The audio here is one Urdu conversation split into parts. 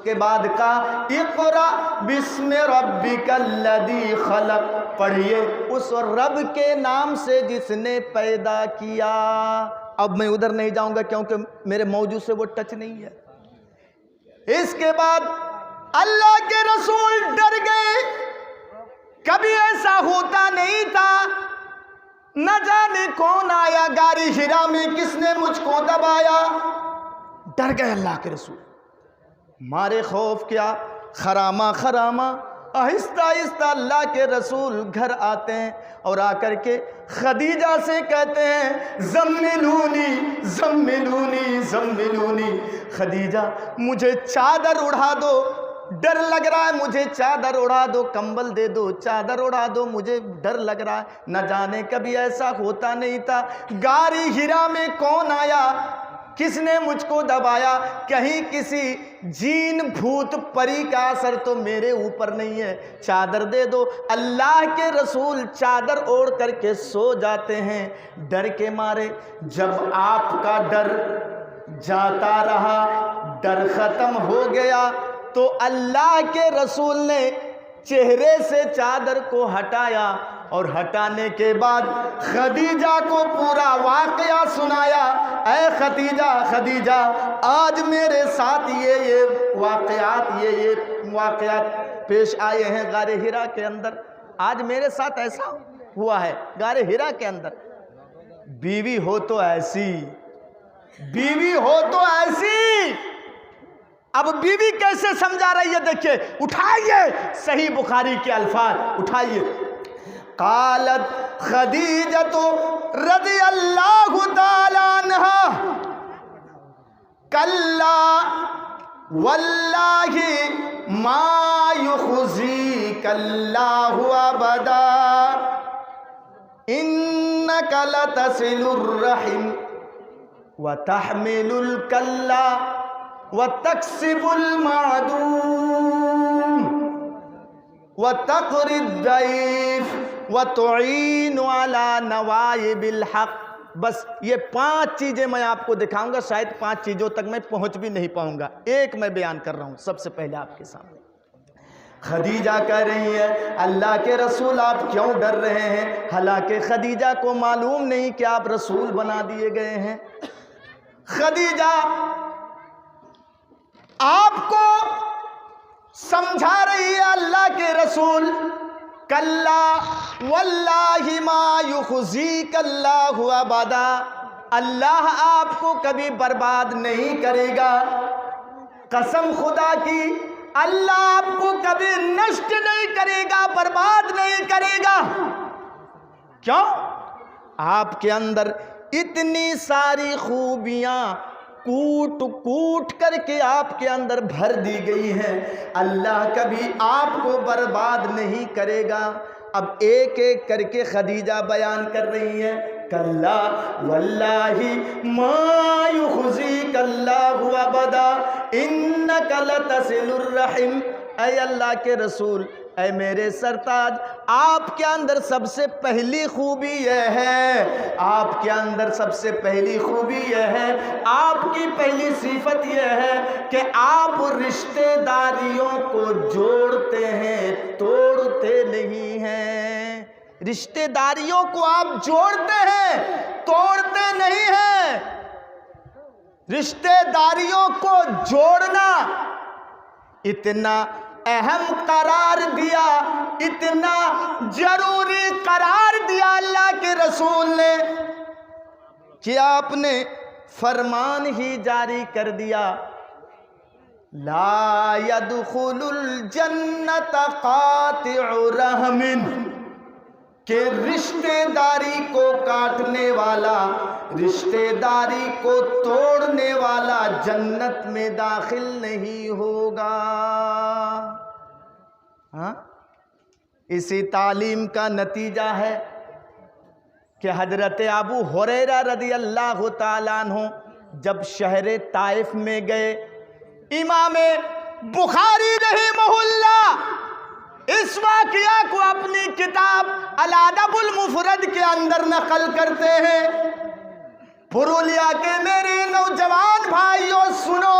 کے بعد کہا اقرا بسم ربک الذی خلق، پڑھیے اس رب کے نام سے جس نے پیدا کیا۔ اب میں ادھر نہیں جاؤں گا کیونکہ میرے موضوع سے وہ ٹچ نہیں ہے۔ اس کے بعد اللہ کے رسول ڈر گئے، کبھی ایسا ہوتا نہیں تھا، نہ جانے کون آیا غار حرا میں، کس نے مجھ کو دبایا۔ ڈر گئے اللہ کے رسول، مارے خوف کیا، خرامہ آہستہ آہستہ اللہ کے رسول گھر آتے ہیں اور آ کر کے خدیجہ سے کہتے ہیں زملونی زملونی زملونی، خدیجہ مجھے چادر اڑا دو، ڈر لگ رہا ہے، مجھے چادر اڑا دو، کمبل دے دو، چادر اڑا دو، مجھے ڈر لگ رہا ہے، نہ جانے کبھی ایسا ہوتا نہیں تھا، غار حرا میں کون آیا، کس نے مجھ کو دبایا، کہیں کسی جین بھوت پری کا اثر تو میرے اوپر نہیں ہے، چادر دے دو۔ اللہ کے رسول چادر اوڑھ کر کے سو جاتے ہیں ڈر کے مارے۔ جب آپ کا ڈر جاتا رہا، ڈر ختم ہو گیا، تو اللہ کے رسول نے چہرے سے چادر کو ہٹایا اور ہٹانے کے بعد خدیجہ کو پورا واقعہ سنایا۔ اے خدیجہ آج میرے ساتھ یہ واقعات پیش آئے ہیں غار حرا کے اندر، آج میرے ساتھ ایسا ہوا ہے غار حرا کے اندر۔ بیوی ہو تو ایسی، بیوی ہو تو ایسی۔ اب بیوی کیسے سمجھا رہی ہے، دیکھیے، اٹھائیے صحیح بخاری کے الفاظ اٹھائیے۔ قالت خدیجہ رضی اللہ تعالی عنہا کلا واللہ ما یخزیک اللہ ابدا انک لتصل الرحم وتحمل الکلا وتکسب المعدوم وتقری الضیف وتعین علی نوائب الحق۔ بس یہ 5 چیزیں میں آپ کو دکھاؤں گا، شاید 5 چیزوں تک میں پہنچ بھی نہیں پاؤں گا، ایک میں بیان کر رہا ہوں سب سے پہلے آپ کے سامنے۔ خدیجہ کہہ رہی ہے اللہ کے رسول آپ کیوں ڈر رہے ہیں، حالانکہ خدیجہ کو معلوم نہیں کہ آپ رسول بنا دیے گئے ہیں۔ خدیجہ آپ کو سمجھا رہی ہے اللہ کے رسول کلا واللہ ما یخزیک اللہ ابدا، اللہ آپ کو کبھی برباد نہیں کرے گا، قسم خدا کی اللہ آپ کو کبھی نشٹ نہیں کرے گا، برباد نہیں کرے گا۔ کیوں؟ آپ کے اندر اتنی ساری خوبیاں کوٹ کوٹ کر کے آپ کے اندر بھر دی گئی ہیں، اللہ کبھی آپ کو برباد نہیں کرے گا۔ اب ایک ایک کر کے خدیجہ بیان کر رہی ہیں کلا واللہ ما یخزیک اللہ ابدا انک لتصل الرحم۔ اے اللہ کے رسول، اے میرے سرتاج، آپ کے اندر سب سے پہلی خوبی یہ ہے، آپ کے اندر سب سے پہلی خوبی یہ ہے، آپ کی پہلی صفت یہ ہے کہ آپ رشتہ داریوں کو جوڑتے ہیں، توڑتے نہیں ہیں۔ رشتہ داریوں کو آپ جوڑتے ہیں، توڑتے نہیں ہیں۔ رشتہ داریوں کو جوڑنا اتنا اہم قرار دیا، اتنا ضروری قرار دیا اللہ کے رسول نے کہ آپ نے فرمان ہی جاری کر دیا لا يدخل الجنت قاطع رحم، کہ رشتہ داری کو کاٹنے والا، رشتہ داری کو توڑنے والا جنت میں داخل نہیں ہوگا۔ ہاں، اسی تعلیم کا نتیجہ ہے کہ حضرت ابو ہریرہ رضی اللہ تعالیٰ عنہ جب شہر طائف میں گئے، امام بخاری رحمہ اللہ اس واقعہ کو اپنی کتاب الادب المفرد کے اندر نقل کرتے ہیں۔ پرولیا کے میرے نوجوان بھائیوں سنو،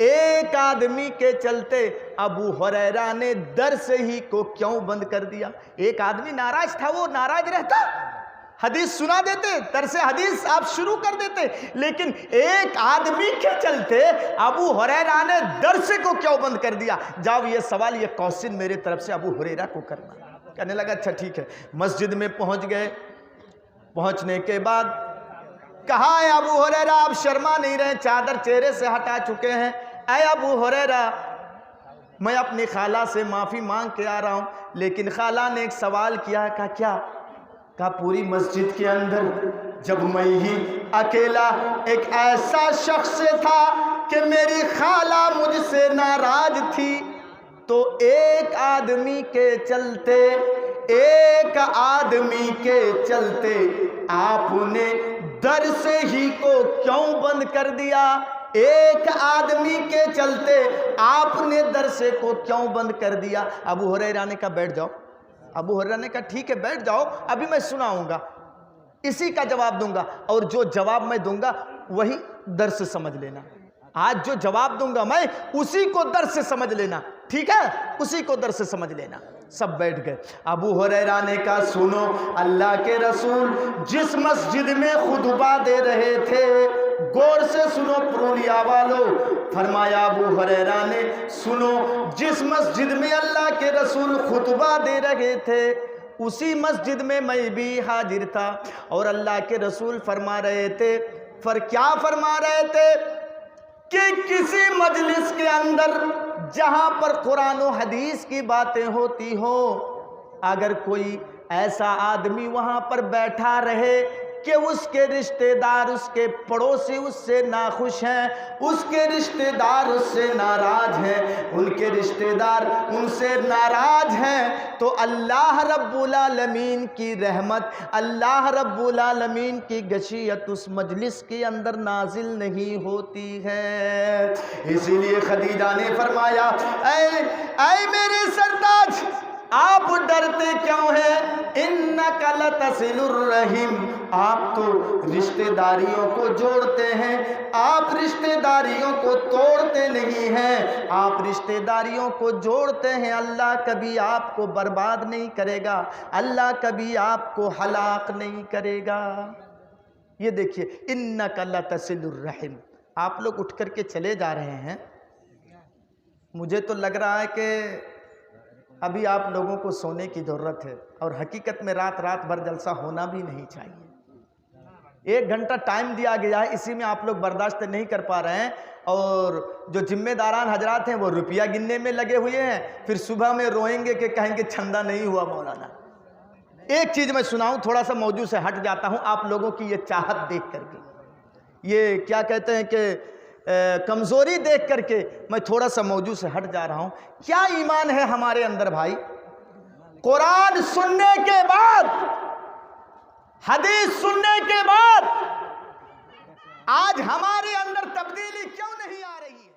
ایک آدمی کے چلتے ابو ہریرہ نے درس ہی کو کیوں بند کر دیا؟ ایک آدمی ناراض تھا، وہ ناراض رہتا، حدیث سنا دیتے، درس حدیث آپ شروع کر دیتے، لیکن ایک آدمی کے چلتے ابو ہریرہ نے درس کو کیوں بند کر دیا؟ جاؤ یہ سوال، یہ کوسچن میرے طرف سے ابو ہریرہ کو کرنا۔ کہنے لگا اچھا ٹھیک ہے۔ مسجد میں پہنچ گئے، پہنچنے کے بعد کہا اے ابو ہریرہ آپ شرما نہیں رہے، چادر چہرے سے ہٹا چکے ہیں، اے ابو ہریرہ میں اپنی خالہ سے معافی مانگ کے آ رہا ہوں، لیکن خالہ نے ایک سوال کیا، کہا کیا؟ کہا پوری مسجد کے اندر جب میں ہی اکیلا ایک ایسا شخص تھا کہ میری خالہ مجھ سے ناراض تھی، تو ایک آدمی کے چلتے آپ نے درس ہی کو کیوں بند کر دیا؟ ایک آدمی کے چلتے آپ نے درس کو کیوں بند کر دیا؟ ابو ہریرہ نے کہا بیٹھ جاؤ۔ ابو ہریرہ نے کہا ٹھیک ہے بیٹھ جاؤ، ابھی میں سناؤں گا، اسی کا جواب دوں گا، اور جو جواب میں دوں گا وہی درس سمجھ لینا۔ آج جو جواب دوں گا میں اسی کو درس سمجھ لینا، ٹھیک ہے؟ اسی کو درس سمجھ لینا۔ سب بیٹھ گئے۔ ابو ہریرہ نے کہا سنو، اللہ کے رسول جس مسجد میں خطبہ دے رہے تھے، غور سے سنو پرولیا والو، فرمایا ابو ہریرہ نے سنو، جس مسجد میں اللہ کے رسول خطبہ دے رہے تھے اسی مسجد میں میں بھی حاضر تھا، اور اللہ کے رسول فرما رہے تھے، کیا فرما رہے تھے کہ کسی مجلس کے اندر جہاں پر قرآن و حدیث کی باتیں ہوتی ہوں، اگر کوئی ایسا آدمی وہاں پر بیٹھا رہے کہ اس کے رشتہ دار، اس کے پڑوسی اس سے ناخوش ہیں، اس کے رشتہ دار اس سے ناراض ہیں، ان کے رشتہ دار ان سے ناراض ہیں، تو اللہ رب العالمین کی رحمت، اللہ رب العالمین کی گشیت اس مجلس کے اندر نازل نہیں ہوتی ہے۔ اسی لیے خدیجہ نے فرمایا اے میرے سرتاج، آپ ڈرتے کیوں ہیں؟ اِنَّكَ لَتَصِلُ الرَّحِمَ، آپ تو رشتہ داریوں کو جوڑتے ہیں، آپ رشتہ داریوں کو توڑتے نہیں ہیں، آپ رشتہ داریوں کو جوڑتے ہیں۔ اللہ کبھی آپ کو برباد نہیں کرے گا، اللہ کبھی آپ کو ہلاک نہیں کرے گا۔ یہ دیکھیے اِنَّكَ لَتَصِلُ الرَّحِمَ، آپ لوگ اٹھ کر کے چلے جا رہے ہیں، مجھے تو لگ رہا ہے کہ ابھی آپ لوگوں کو سونے کی ضرورت ہے، اور حقیقت میں رات بھر جلسہ ہونا بھی نہیں چاہیے۔ 1 گھنٹہ ٹائم دیا گیا ہے، اسی میں آپ لوگ برداشت نہیں کر پا رہے ہیں، اور جو ذمہ داران حضرات ہیں وہ روپیہ گننے میں لگے ہوئے ہیں، پھر صبح میں روئیں گے کہ کہیں گے چندہ نہیں ہوا مولانا۔ ایک چیز میں سناؤں، تھوڑا سا موضوع سے ہٹ جاتا ہوں، آپ لوگوں کی یہ چاہت دیکھ کر کے، یہ کیا کہتے ہیں کہ کمزوری دیکھ کر کے میں تھوڑا سا موضوع سے ہٹ جا رہا ہوں۔ کیا ایمان ہے ہمارے اندر بھائی؟ قرآن سننے کے بعد، حدیث سننے کے بعد آج ہمارے اندر تبدیلی کیوں نہیں آ رہی ہے؟